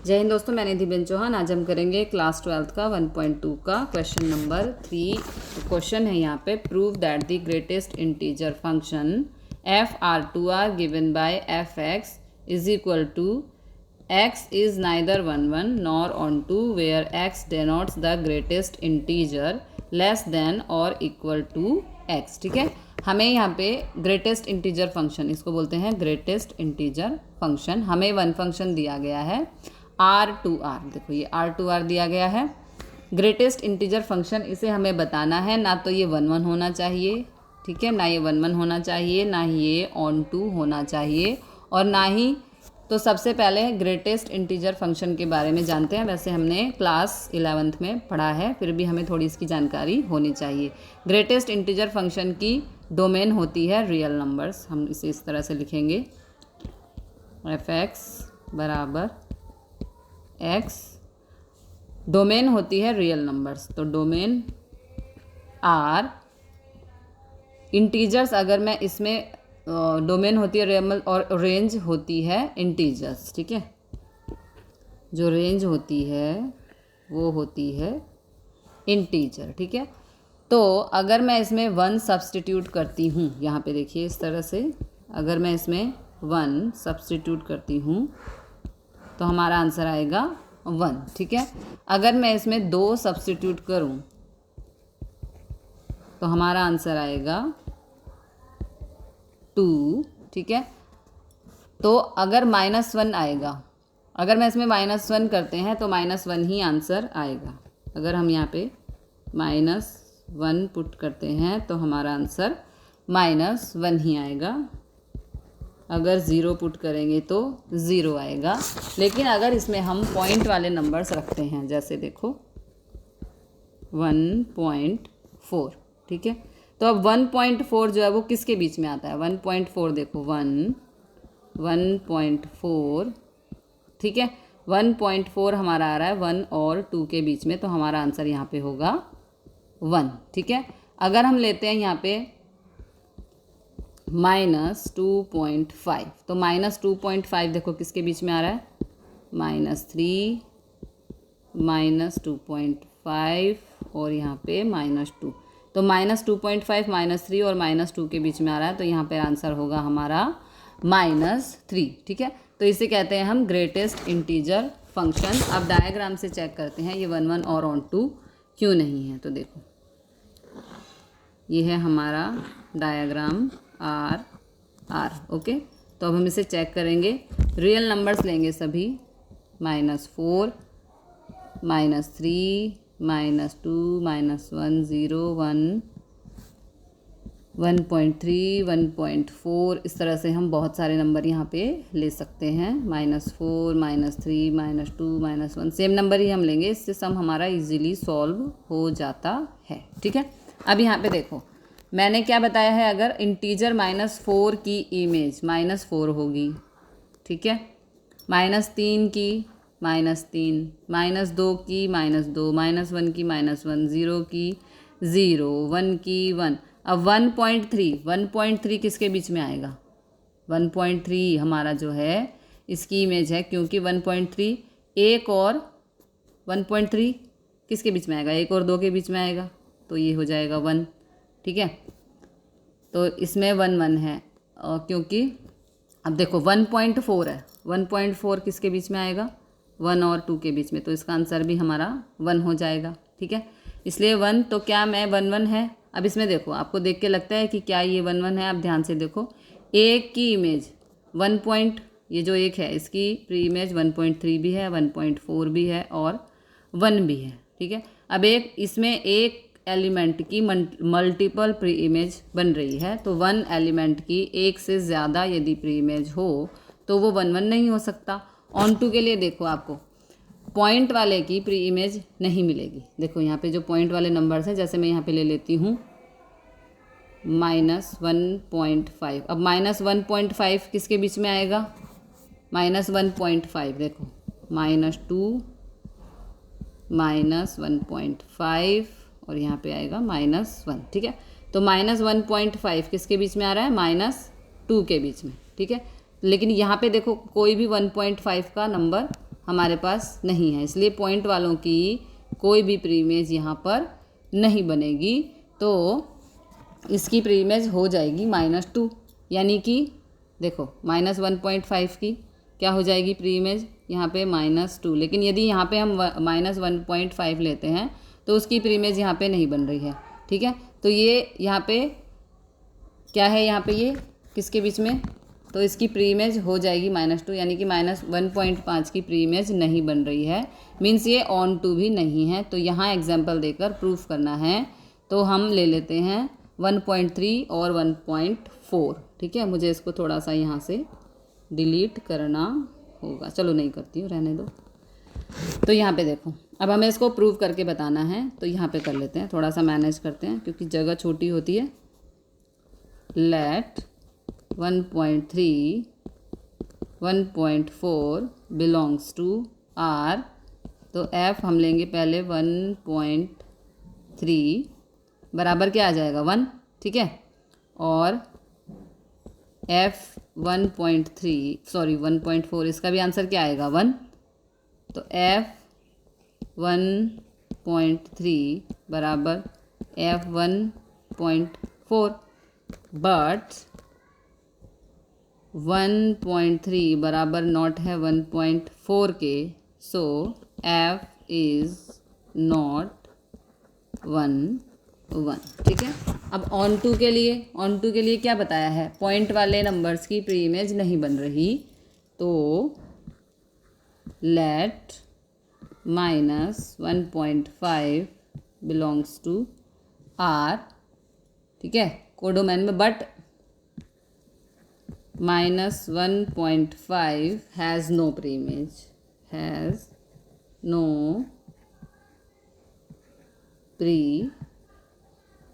जय हिंद दोस्तों, मैं निधि बेन चौहान। आज हम करेंगे क्लास 12 का 1.2 का क्वेश्चन नंबर 3। क्वेश्चन है यहाँ पे, prove that the greatest integer function f R to R given by f x is equal to x is neither 1 nor onto where x denotes the greatest integer less than और equal to x. ठीक है, हमें यहाँ पे greatest integer function, इसको बोलते हैं greatest integer function. हमें वन फंक्शन दिया गया है R2R। देखो ये R2R दिया गया है। ग्रेटेस्ट इंटीजर फंक्शन, इसे हमें बताना है। ना तो ये 1 होना चाहिए, ठीक है, ना ये 1 होना चाहिए, ना ही ये ऑन टू होना चाहिए, और ना ही, तो सबसे पहले ग्रेटेस्ट इंटीजर फंक्शन के बारे में जानते हैं। वैसे हमने क्लास 11th में पढ़ा है, फिर भी हमें थोड़ी इसकी जानकारी होनी चाहिए। ग्रेटेस्ट इंटीजर फंक्शन की डोमेन होती है रियल नंबर्स। हम इसे इस तरह से लिखेंगे, एफ एक्स बराबर एक्स, डोमेन होती है रियल नंबर्स। तो डोमेन आर इंटीजर्स, अगर मैं इसमें डोमेन होती है रियल और रेंज होती है इंटीजर्स। ठीक है, जो रेंज होती है वो होती है इंटीजर। ठीक है, तो अगर मैं इसमें 1 सब्सटीट्यूट करती हूँ, यहाँ पे देखिए इस तरह से, अगर मैं इसमें 1 सब्सटीट्यूट करती हूँ तो हमारा आंसर आएगा 1। ठीक है, अगर मैं इसमें 2 सब्सटीट्यूट करूँ तो हमारा आंसर आएगा 2। ठीक है, तो अगर -1 आएगा, अगर मैं इसमें -1 करते हैं तो -1 ही आंसर आएगा। अगर हम यहाँ पे -1 पुट करते हैं तो हमारा आंसर -1 ही आएगा। अगर 0 पुट करेंगे तो 0 आएगा। लेकिन अगर इसमें हम पॉइंट वाले नंबर्स रखते हैं, जैसे देखो 1.4, ठीक है, तो अब 1.4 जो है वो किसके बीच में आता है? 1.4 देखो, 1.4, ठीक है, 1.4 हमारा आ रहा है 1 और 2 के बीच में, तो हमारा आंसर यहाँ पे होगा 1। ठीक है, अगर हम लेते हैं यहाँ पे -2.5, तो -2.5 देखो किसके बीच में आ रहा है? -3, -2.5 और यहाँ पे -2, तो -2.5, -3 और -2 के बीच में आ रहा है, तो यहाँ पे आंसर होगा हमारा -3। ठीक है, तो इसे कहते हैं हम ग्रेटेस्ट इंटीजर फंक्शन। अब डायग्राम से चेक करते हैं ये 1 और ऑन टू क्यों नहीं है। तो देखो ये है हमारा डायग्राम R। ओके, तो अब हम इसे चेक करेंगे। रियल नंबर्स लेंगे सभी, -4, -3, -2, -1, 0, 1, 1.3, 1.4, इस तरह से हम बहुत सारे नंबर यहाँ पे ले सकते हैं। -4, -3, -2, -1, सेम नंबर ही हम लेंगे, इससे सम हमारा इजीली सॉल्व हो जाता है। ठीक है, अब यहाँ पे देखो मैंने क्या बताया है, अगर इंटीजर -4 की इमेज -4 होगी, ठीक है, -3 की -3, -2 की -2, -1 की -1, 0 की 0, 1 की 1। अब 1.3 किसके बीच में आएगा? 1.3 हमारा जो है इसकी इमेज है, क्योंकि 1.3 1 और 1.3 किसके बीच में आएगा? 1 और 2 के बीच में आएगा, तो ये हो जाएगा 1। ठीक है, तो इसमें 1 है, क्योंकि अब देखो 1.4 है, 1.4 किसके बीच में आएगा? 1 और 2 के बीच में, तो इसका आंसर भी हमारा 1 हो जाएगा। ठीक है, इसलिए 1, तो क्या मैं 1 है? अब इसमें देखो, आपको देख के लगता है कि क्या ये 1 है? अब ध्यान से देखो, एक की इमेज 1 ये जो एक है इसकी प्री इमेज 1.3 भी है, 1.4 भी है और 1 भी है। ठीक है, अब एक इसमें एक एलिमेंट की मल्टीपल प्री इमेज बन रही है, तो 1 एलिमेंट की एक से ज़्यादा यदि प्री इमेज हो तो वो 1 नहीं हो सकता। ऑन टू के लिए देखो, आपको पॉइंट वाले की प्री इमेज नहीं मिलेगी। देखो यहाँ पे जो पॉइंट वाले नंबर्स हैं, जैसे मैं यहाँ पे ले लेती हूँ -1.5। अब -1.5 किसके बीच में आएगा? -1.5 देखो, -2, -1.5 और यहाँ पे आएगा -1। ठीक है, तो -1.5 किसके बीच में आ रहा है? -2 के बीच में। ठीक है, लेकिन यहाँ पे देखो कोई भी 1.5 का नंबर हमारे पास नहीं है, इसलिए पॉइंट वालों की कोई भी प्री इमेज यहाँ पर नहीं बनेगी। तो इसकी प्री इमेज हो जाएगी -2, यानी कि देखो -1.5 की क्या हो जाएगी प्री इमेज यहाँ पे -2। लेकिन यदि यहाँ पे हम -1.5 लेते हैं तो उसकी प्री इमेज यहाँ पे नहीं बन रही है, ठीक है। तो ये यहाँ पे क्या है, यहाँ पे ये किसके बीच में, तो इसकी प्री इमेज हो जाएगी -2, यानी कि -1.5 की प्री इमेज नहीं बन रही है, मीन्स ये ऑन टू भी नहीं है। तो यहाँ एग्जाम्पल देकर प्रूफ करना है, तो हम ले लेते हैं 1.3 और 1.4, ठीक है। मुझे इसको थोड़ा सा यहाँ से डिलीट करना होगा, चलो नहीं करती हूँ, रहने दो। तो यहाँ पे देखो, अब हमें इसको प्रूव करके बताना है, तो यहाँ पे कर लेते हैं, थोड़ा सा मैनेज करते हैं क्योंकि जगह छोटी होती है। लेट 1.3 1.4 बिलोंग्स टू R, तो F हम लेंगे पहले 1.3 बराबर क्या आ जाएगा 1, ठीक है। और F 1.4 इसका भी आंसर क्या आएगा 1, तो F 1.3 बराबर F 1.4, बट 1.3 बराबर नॉट है 1.4 के, सो F इज़ नॉट 1, ठीक है। अब ऑन टू के लिए क्या बताया है, पॉइंट वाले नंबर्स की प्री इमेज नहीं बन रही, तो लेट -1.5 बिलोंग्स टू R, ठीक है, कोडोमैन में, but -1.5 has no pre image, has no pre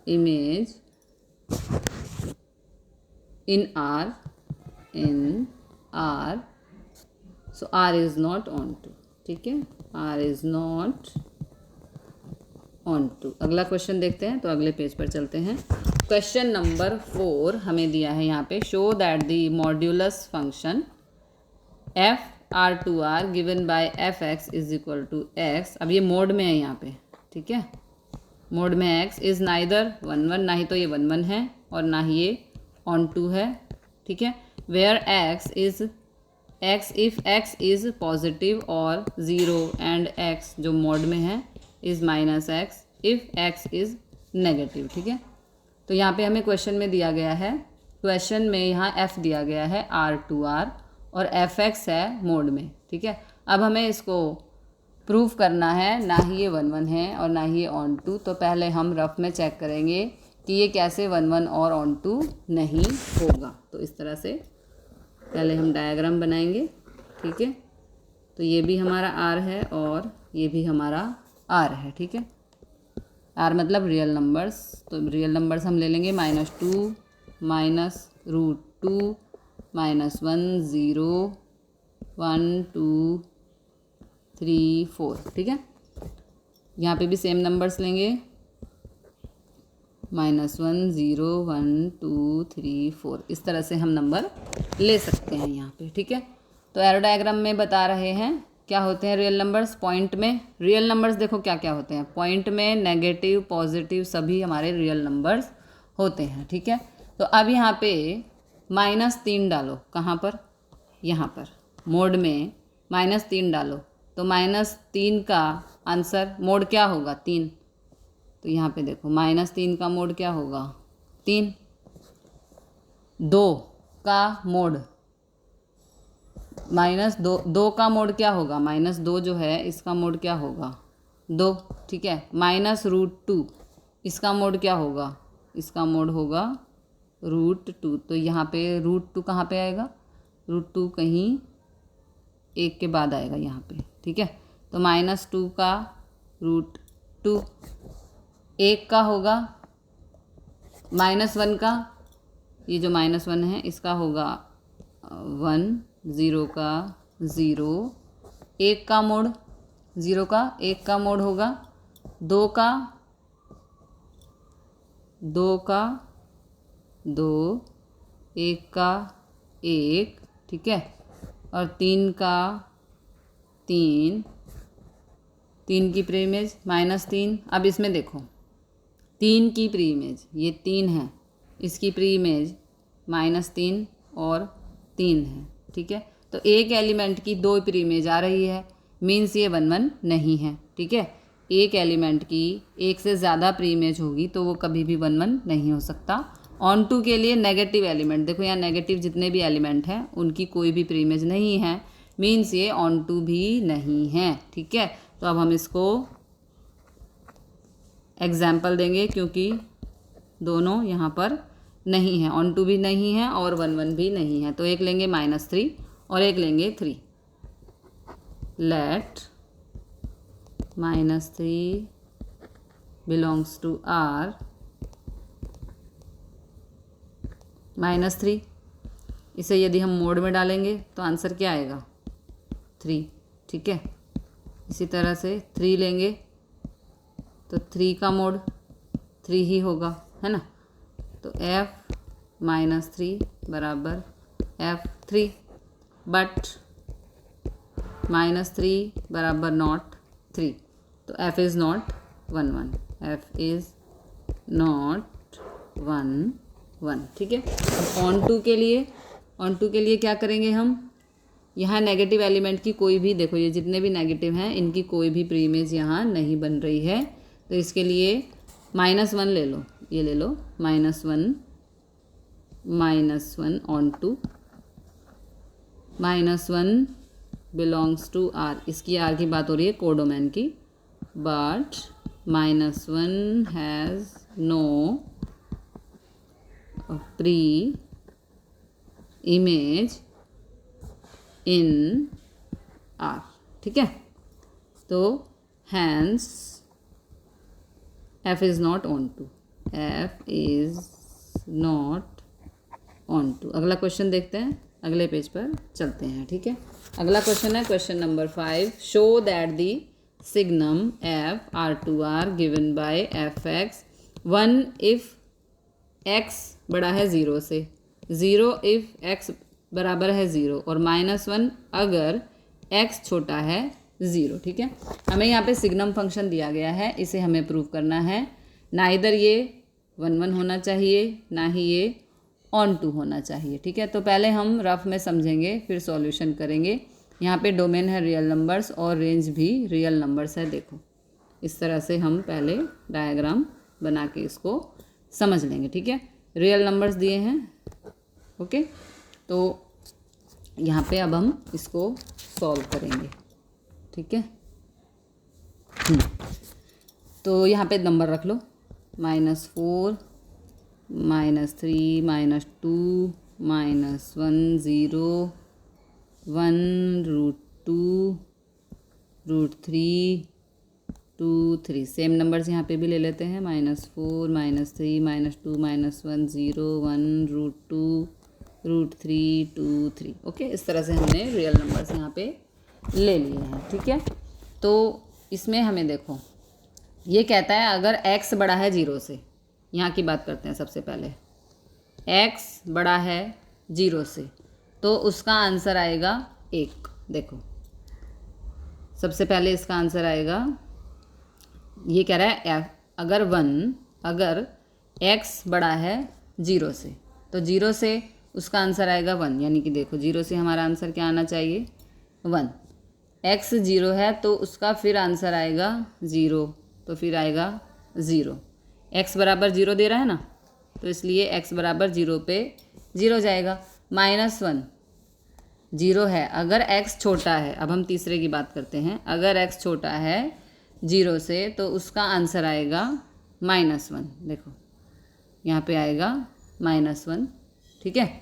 image in R, so R is not onto, ठीक है, R is not onto। अगला क्वेश्चन देखते हैं, तो अगले पेज पर चलते हैं। क्वेश्चन नंबर 4 हमें दिया है यहाँ पे, show that the modulus function FR2R given by fx is equal to x। अब ये मोड में है यहाँ पे, ठीक है, मोड में x इज़ नाइदर 1 1, ना ही तो ये 1 1 है और ना ही ये ऑन टू है, ठीक है। Where x if x is positive और 0 एंड x जो मोड में है is -x if x is negative, ठीक है। तो यहाँ पे हमें क्वेश्चन में दिया गया है, क्वेश्चन में यहाँ f दिया गया है R2R और fx है मोड में, ठीक है। अब हमें इसको प्रूफ करना है, ना ही ये 1 1 है और ना ही ये ऑन टू। तो पहले हम रफ में चेक करेंगे कि ये कैसे 1 1 और ऑन टू नहीं होगा। तो इस तरह से पहले हम डायग्राम बनाएंगे, ठीक है। तो ये भी हमारा R है और ये भी हमारा R है, ठीक है। R मतलब रियल नंबर्स, तो रियल नंबर्स हम ले लेंगे -2 -√2 -1 0 1 2 3 4, ठीक है। यहाँ पे भी सेम नंबर्स लेंगे, -1 0 1 2 3 4, इस तरह से हम नंबर ले सकते हैं यहाँ पे, ठीक है। तो एरो डायग्राम में बता रहे हैं क्या होते हैं रियल नंबर्स। पॉइंट में रियल नंबर्स देखो क्या क्या होते हैं, पॉइंट में नेगेटिव पॉजिटिव सभी हमारे रियल नंबर्स होते हैं, ठीक है। तो अब यहाँ पे -3 डालो, कहाँ पर, यहाँ पर मोड में -3 डालो, तो -3 का आंसर मोड क्या होगा 3। तो यहाँ पे देखो -3 का मोड क्या होगा 3। 2 का मोड -2 का मोड क्या होगा -2 जो है इसका मोड क्या होगा 2, ठीक है। -√2 इसका मोड क्या होगा, इसका मोड होगा √2। तो यहाँ पे √2 कहाँ पे आएगा, √2 कहीं 1 के बाद आएगा यहाँ पे, ठीक है। तो -2 का √2, 1 का होगा -1 का, ये जो -1 है इसका होगा 1, 0 का 0, 1 का मोड 0 का 1 का मोड होगा 2 का 2, 1 का 1, ठीक है। और 3 का 3, 3 की प्री इमेज -3। अब इसमें देखो 3 की प्री इमेज, ये 3 है, इसकी प्री इमेज -3 और 3 है, ठीक है। तो एक एलिमेंट की 2 प्री इमेज आ रही है, मीन्स ये 1 1 नहीं है, ठीक है। एक एलिमेंट की एक से ज़्यादा प्री इमेज होगी तो वो कभी भी 1 1 नहीं हो सकता। ऑन टू के लिए नेगेटिव एलिमेंट, देखो यहाँ नेगेटिव जितने भी एलिमेंट हैं उनकी कोई भी प्री इमेज नहीं है, मीन्स ये ऑन टू भी नहीं है, ठीक है। तो अब हम इसको एग्जाम्पल देंगे क्योंकि दोनों यहाँ पर नहीं है, ऑन टू भी नहीं है और 1 1 भी नहीं है। तो एक लेंगे -3 और एक लेंगे 3। Let -3 belongs to R -3। इसे यदि हम मोड में डालेंगे तो आंसर क्या आएगा 3, ठीक है। इसी तरह से 3 लेंगे तो 3 का मोड 3 ही होगा, है ना। तो f -3 बराबर f3, बट -3 बराबर नॉट 3, तो f is not 1 1, f is not 1 1, ठीक है। अब ऑन टू के लिए क्या करेंगे हम, यहाँ नेगेटिव एलिमेंट की कोई भी, देखो ये जितने भी नेगेटिव हैं इनकी कोई भी प्री इमेज यहाँ नहीं बन रही है, तो इसके लिए -1 ले लो, ये ले लो -1 onto, -1 belongs to R, इसकी R की बात हो रही है कोडोमेन की, but -1 has no pre image in R, ठीक है। तो hence f is not onto, f is not onto. अगला क्वेश्चन देखते हैं, अगले पेज पर चलते हैं, ठीक है। अगला क्वेश्चन है question number 5। Show that the signum f R2R given by fx 1 if x बड़ा है 0 से, 0 इफ़ x बराबर है 0 और -1 अगर x छोटा है 0, ठीक है। हमें यहाँ पे सिग्नम फंक्शन दिया गया है, इसे हमें प्रूव करना है। ना इधर ये 1 1 होना चाहिए, ना ही ये ऑन टू होना चाहिए, ठीक है। तो पहले हम रफ में समझेंगे फिर सॉल्यूशन करेंगे। यहाँ पे डोमेन है रियल नंबर्स और रेंज भी रियल नंबर्स है, देखो इस तरह से हम पहले डायग्राम बना के इसको समझ लेंगे, ठीक है। रियल नंबर्स दिए हैं, ओके। तो यहाँ पे अब हम इसको सॉल्व करेंगे, ठीक है। तो यहाँ पे नंबर रख लो, -4 -3 -2 -1 0 1 √2 √3 2 3। सेम नंबर्स यहाँ पे भी ले लेते हैं, -4 -3 -2 -1 0 1 √2 √3 2 3, ओके। इस तरह से हमने रियल नंबर्स यहाँ पे ले लिए हैं, ठीक है। तो इसमें हमें देखो ये कहता है अगर x बड़ा है 0 से, यहाँ की बात करते हैं सबसे पहले, x बड़ा है 0 से तो उसका आंसर आएगा 1। देखो सबसे पहले इसका आंसर आएगा, ये कह रहा है अगर x बड़ा है 0 से तो 0 से उसका आंसर आएगा 1, यानी कि देखो 0 से हमारा आंसर क्या आना चाहिए 1। x 0 है तो उसका फिर आंसर आएगा 0, तो फिर आएगा 0। x बराबर 0 दे रहा है ना, तो इसलिए x बराबर 0 पे 0 जाएगा। -1 0 है, अगर x छोटा है, अब हम तीसरे की बात करते हैं, अगर x छोटा है 0 से तो उसका आंसर आएगा -1। देखो यहाँ पे आएगा -1, ठीक है।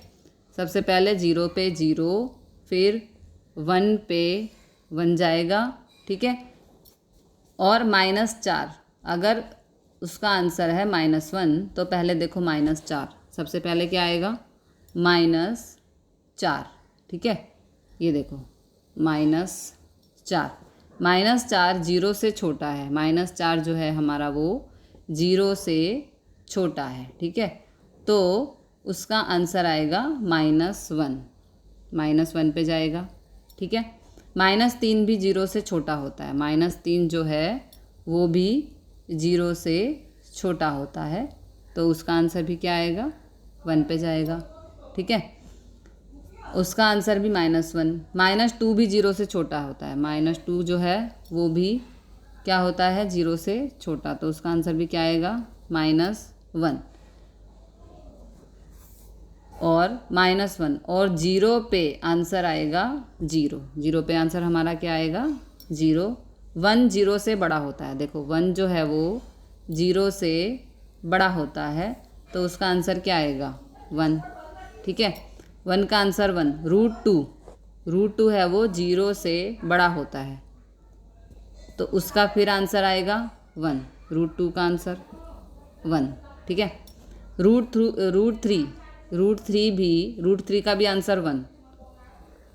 सबसे पहले 0 पे 0, फिर 1 पे 1 जाएगा, ठीक है। और -4 अगर उसका आंसर है -1 तो पहले देखो -4, सबसे पहले क्या आएगा -4, ठीक है। ये देखो -4 0 से छोटा है, -4 जो है हमारा वो 0 से छोटा है, ठीक है। तो उसका आंसर आएगा -1 पे जाएगा, ठीक है। -3 भी 0 से छोटा होता है, -3 जो है वो भी 0 से छोटा होता है, तो उसका आंसर भी क्या आएगा, 1 पे जाएगा। ठीक है, उसका आंसर भी -1। -2 भी 0 से छोटा होता है, -2 जो है वो भी क्या होता है, 0 से छोटा, तो उसका आंसर भी क्या आएगा, -1 और -1 और 0 पे आंसर आएगा 0। 0 पे आंसर हमारा क्या आएगा, 0। 1 0 से बड़ा होता है, देखो 1 जो है वो 0 से बड़ा होता है, तो उसका आंसर क्या आएगा, 1। ठीक है, 1 का आंसर 1। √2 है वो 0 से बड़ा होता है, तो उसका फिर आंसर आएगा 1। √2 का आंसर 1। ठीक है, √3 का भी आंसर 1।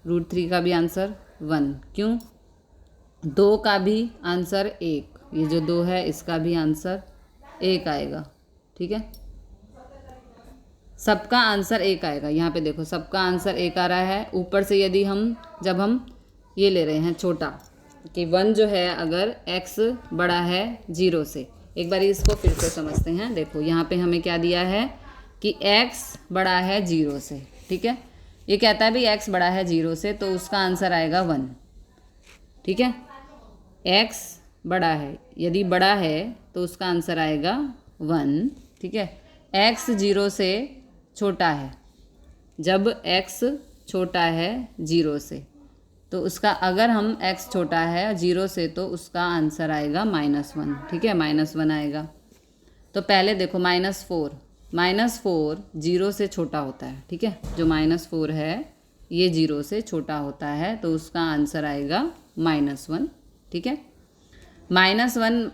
√3 का भी आंसर 1, क्यों, 2 का भी आंसर 1, ये जो 2 है इसका भी आंसर 1 आएगा। ठीक है, सबका आंसर 1 आएगा, यहाँ पे देखो सबका आंसर 1 आ रहा है। ऊपर से यदि जब हम ये ले रहे हैं छोटा, कि 1 जो है अगर x बड़ा है 0 से, एक बार इसको फिर से समझते हैं। देखो यहाँ पे हमें क्या दिया है कि x बड़ा है 0 से। ठीक है, ये कहता है भी x बड़ा है 0 से, तो उसका आंसर आएगा 1। ठीक है, x बड़ा है, यदि बड़ा है तो उसका आंसर आएगा 1। ठीक है, x 0 से छोटा है, जब x छोटा है 0 से, तो उसका अगर हम x छोटा है 0 से, तो उसका आंसर आएगा -1। ठीक है, -1 आएगा। तो पहले देखो -4 0 से छोटा होता है। ठीक है, जो -4 है ये 0 से छोटा होता है, तो उसका आंसर आएगा -1। ठीक है, -1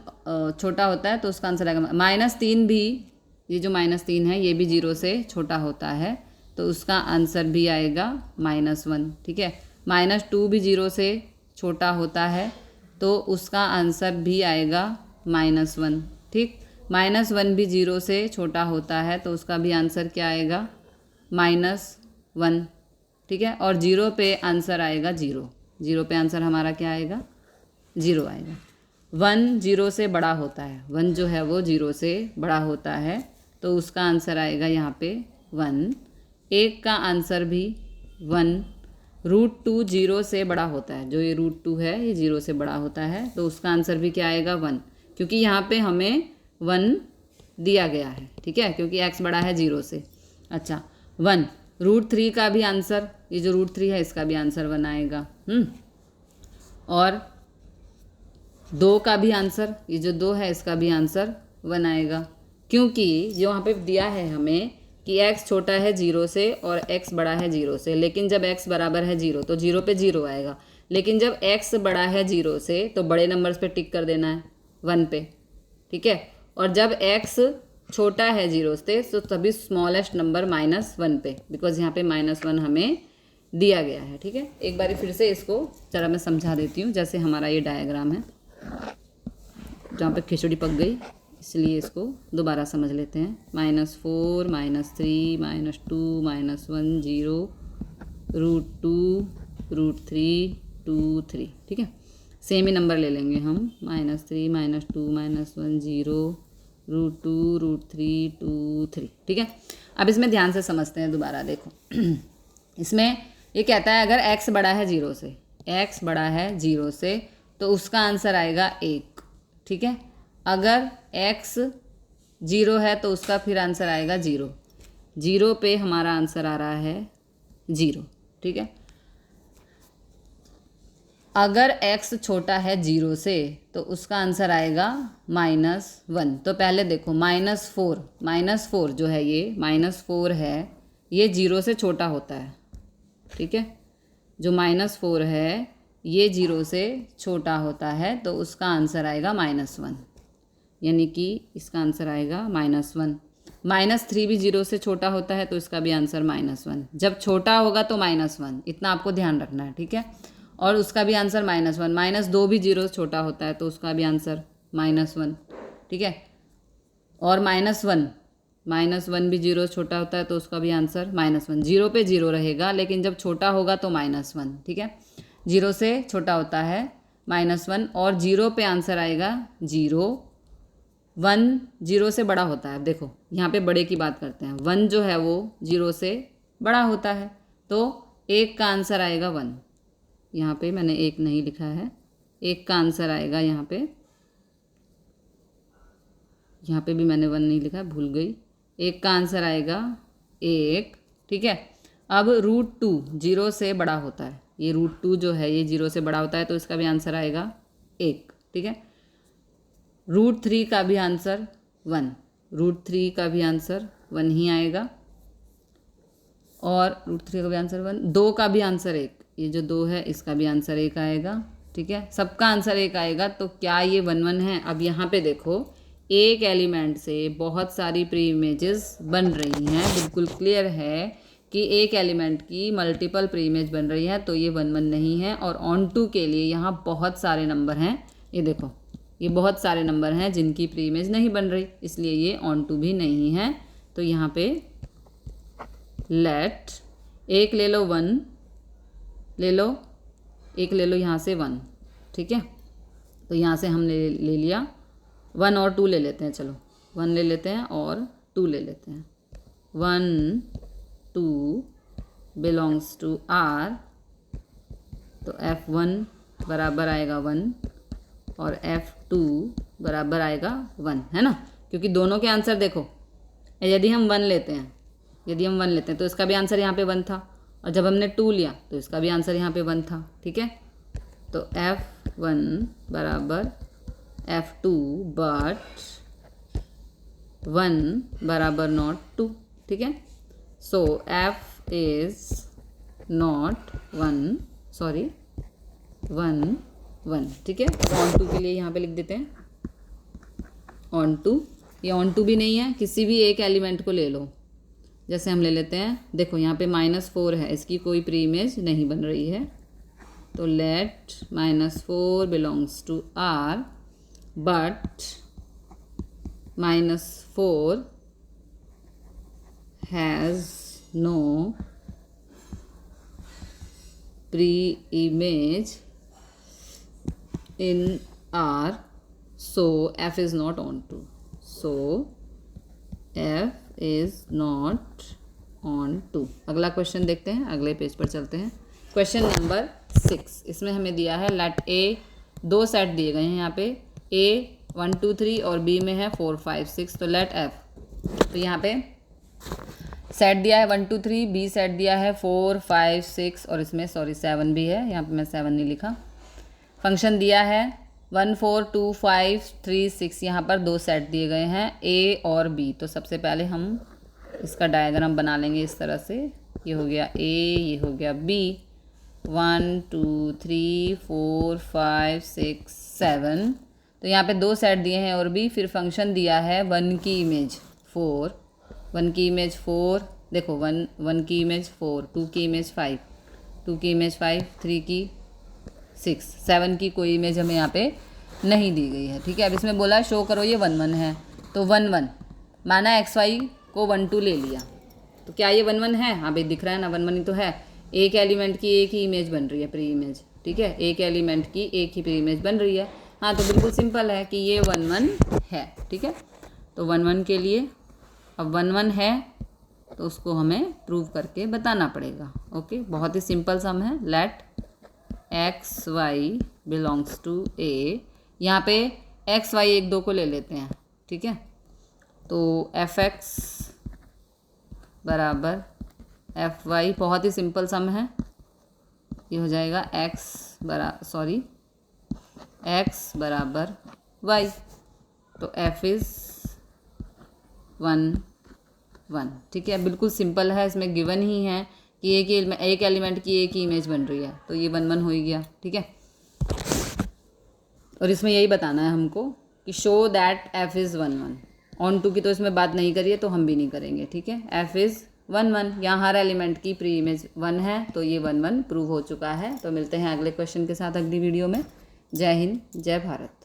छोटा होता है तो उसका आंसर आएगा -3 भी, ये जो -3 है ये भी 0 से छोटा होता है, तो उसका आंसर भी आएगा -1। ठीक है, -2 भी 0 से छोटा होता है, तो उसका आंसर भी आएगा -1। ठीक, -1 भी 0 से छोटा होता है, तो उसका भी आंसर क्या आएगा, -1। ठीक है, और 0 पे आंसर आएगा 0। 0 पे आंसर हमारा क्या आएगा, 0 आएगा। 1 0 से बड़ा होता है, 1 जो है वो 0 से बड़ा होता है, तो उसका आंसर आएगा यहाँ पे 1। 1 का आंसर भी 1। √2 0 से बड़ा होता है, जो ये √2 है ये 0 से बड़ा होता है, तो उसका आंसर भी क्या आएगा, 1, क्योंकि यहाँ पे हमें 1 दिया गया है। ठीक है, क्योंकि x बड़ा है 0 से। अच्छा, 1 √3 का भी आंसर, ये जो √3 है इसका भी आंसर 1 आएगा। और 2 का भी आंसर, ये जो 2 है इसका भी आंसर 1 आएगा, क्योंकि जो वहाँ पे दिया है हमें कि x छोटा है 0 से और x बड़ा है 0 से, लेकिन जब x बराबर है 0 तो 0 पे 0 आएगा, लेकिन जब x बड़ा है 0 से तो बड़े नंबर्स पे टिक कर देना है 1 पे। ठीक है, और जब x छोटा है 0 से तो तभी स्मॉलेस्ट नंबर -1 पे, बिकॉज यहाँ पे -1 हमें दिया गया है। ठीक है, एक बार फिर से इसको ज़रा मैं समझा देती हूँ। जैसे हमारा ये डायग्राम है जहाँ पे खिचड़ी पक गई, इसलिए इसको दोबारा समझ लेते हैं। -4 -3 -2 -1 0 √2 √3 2 3। ठीक है, सेम ही नंबर ले लेंगे हम, -3 -2 -1 0 √2 √3 2 3। ठीक है, अब इसमें ध्यान से समझते हैं दोबारा। देखो इसमें ये कहता है अगर x बड़ा है 0 से, x बड़ा है 0 से, तो उसका आंसर आएगा 1। ठीक है, अगर x 0 है तो उसका फिर आंसर आएगा 0। 0 पे हमारा आंसर आ रहा है 0। ठीक है, अगर x छोटा है 0 से तो उसका आंसर आएगा -1। तो पहले देखो -4 जो है, ये -4 है, ये 0 से छोटा होता है। ठीक है, जो -4 है ये 0 से छोटा होता है, तो उसका आंसर आएगा -1, यानी कि इसका आंसर आएगा -1। -3 भी 0 से छोटा होता है, तो इसका भी आंसर -1। जब छोटा होगा तो -1, इतना आपको ध्यान रखना है। ठीक है, और उसका भी आंसर -1। -2 भी 0 से छोटा होता है, तो उसका भी आंसर -1। ठीक है, और -1 भी 0 से छोटा होता है, तो उसका भी आंसर -1। 0 पे 0 रहेगा, लेकिन जब छोटा होगा तो -1। ठीक है, जीरो से छोटा होता है -1 और जीरो पे आंसर आएगा 0। 1 जीरो से बड़ा होता है। देखो यहाँ पे बड़े की बात करते हैं, 1 जो है वो जीरो से बड़ा होता है, तो 1 का आंसर आएगा 1। यहाँ पे मैंने 1 नहीं लिखा है, 1 का आंसर आएगा यहाँ पे भी मैंने 1 नहीं लिखा, भूल गई। 1 का आंसर आएगा 1, ठीक है। अब √2 जीरो से बड़ा होता है, ये √2 जो है ये जीरो से बड़ा होता है, तो इसका भी आंसर आएगा 1, ठीक है। √3 का भी आंसर 1, √3 का भी आंसर 1 ही आएगा, और √3 का भी आंसर 1, 2 का भी आंसर 1, ये जो 2 है इसका भी आंसर 1 आएगा, ठीक है। सबका आंसर 1 आएगा। तो क्या ये 1 1 है? अब यहाँ पे देखो एक एलिमेंट से बहुत सारी प्री इमेजेस बन रही हैं, बिल्कुल क्लियर है कि एक एलिमेंट की मल्टीपल प्री इमेज बन रही है, तो ये 1 1 नहीं है। और ऑन2 के लिए यहाँ बहुत सारे नंबर हैं, ये देखो ये बहुत सारे नंबर हैं जिनकी प्री इमेज नहीं बन रही, इसलिए ये ऑन2 भी नहीं है। तो यहाँ पे लेट एक ले लो 1 ले लो, एक ले लो यहाँ से 1, ठीक है। तो यहाँ से हम ले लिया 1 और 2 ले लेते हैं, चलो 1 ले लेते हैं और 2 ले लेते हैं। 1 2 बिलोंग्स टू R, तो F1 बराबर आएगा 1 और F2 बराबर आएगा 1, है ना, क्योंकि दोनों के आंसर देखो, यदि हम 1 लेते हैं तो इसका भी आंसर यहाँ पे 1 था, और जब हमने 2 लिया तो इसका भी आंसर यहाँ पे 1 था, ठीक है। तो F1 बराबर F2 बट 1 बराबर नॉट 2, ठीक है। सो F इज नॉट 1, सॉरी 1 1, ठीक है। ऑन2 के लिए यहाँ पे लिख देते हैं ऑन2, ये ऑन2 भी नहीं है, किसी भी एक एलिमेंट को ले लो, जैसे हम ले लेते हैं, देखो यहाँ पे -4 है, इसकी कोई प्री इमेज नहीं बन रही है, तो let -4 belongs to R but -4 has no pre image in R, so F is not on2, so F is not on2। अगला क्वेश्चन देखते हैं, अगले पेज पर चलते हैं। क्वेश्चन नंबर 6, इसमें हमें दिया है लेट A, 2 सेट दिए गए हैं यहाँ पे, A 1 2 3 और B में है 4 5 6, तो लेट F, तो यहाँ पे सेट दिया है 1 2 3, B सेट दिया है 4 5 6 और इसमें 7 भी है, यहाँ पे मैं 7 नहीं लिखा। फंक्शन दिया है 1 4 2 5 3 6, यहाँ पर 2 सेट दिए गए हैं A और B। तो सबसे पहले हम इसका डायग्राम बना लेंगे इस तरह से, ये हो गया A, ये हो गया B, 1 2 3 4 5 6 7, तो यहाँ पे 2 सेट दिए हैं और B, फिर फंक्शन दिया है 1 की इमेज 4, 1 की इमेज 4, देखो 1 की इमेज 4, 2 की इमेज 5, 2 की इमेज 5, 3 की 6, 7 की कोई इमेज हमें यहाँ पे नहीं दी गई है, ठीक है। अब इसमें बोला शो करो ये 1 1 है, तो 1 1 माना XY को 1 2 ले लिया, तो क्या ये 1 1 है? हाँ भाई दिख रहा है ना, 1 1 ही तो है। एक एलिमेंट की एक ही इमेज बन रही है, प्री इमेज, ठीक है, एक एलिमेंट की एक ही प्री इमेज बन रही है, हाँ, तो बिल्कुल सिंपल है कि ये 1 1 है, ठीक है। तो 1 1 के लिए अब 1 1 है तो उसको हमें प्रूव करके बताना पड़ेगा, ओके। बहुत ही सिंपल सम है, let XY belongs to A, यहाँ पे XY 1 2 को ले लेते हैं, ठीक है। तो FX बराबर FY, बहुत ही सिंपल सम है, ये हो जाएगा X बराबर Y, तो F इज़ 1 1, ठीक है। बिल्कुल सिंपल है, इसमें गिवन ही है कि एक एलिमेंट की एक ही इमेज बन रही है, तो ये 1 1 हो ही गया, ठीक है। और इसमें यही बताना है हमको कि शो दैट F इज़ 1 1, ऑन2 की तो इसमें बात नहीं करिए, तो हम भी नहीं करेंगे, ठीक है। F इज़ 1 1, यहाँ हर एलिमेंट की प्री इमेज 1 है, तो ये 1 1 प्रूव हो चुका है। तो मिलते हैं अगले क्वेश्चन के साथ अगली वीडियो में। जय हिंद, जय भारत।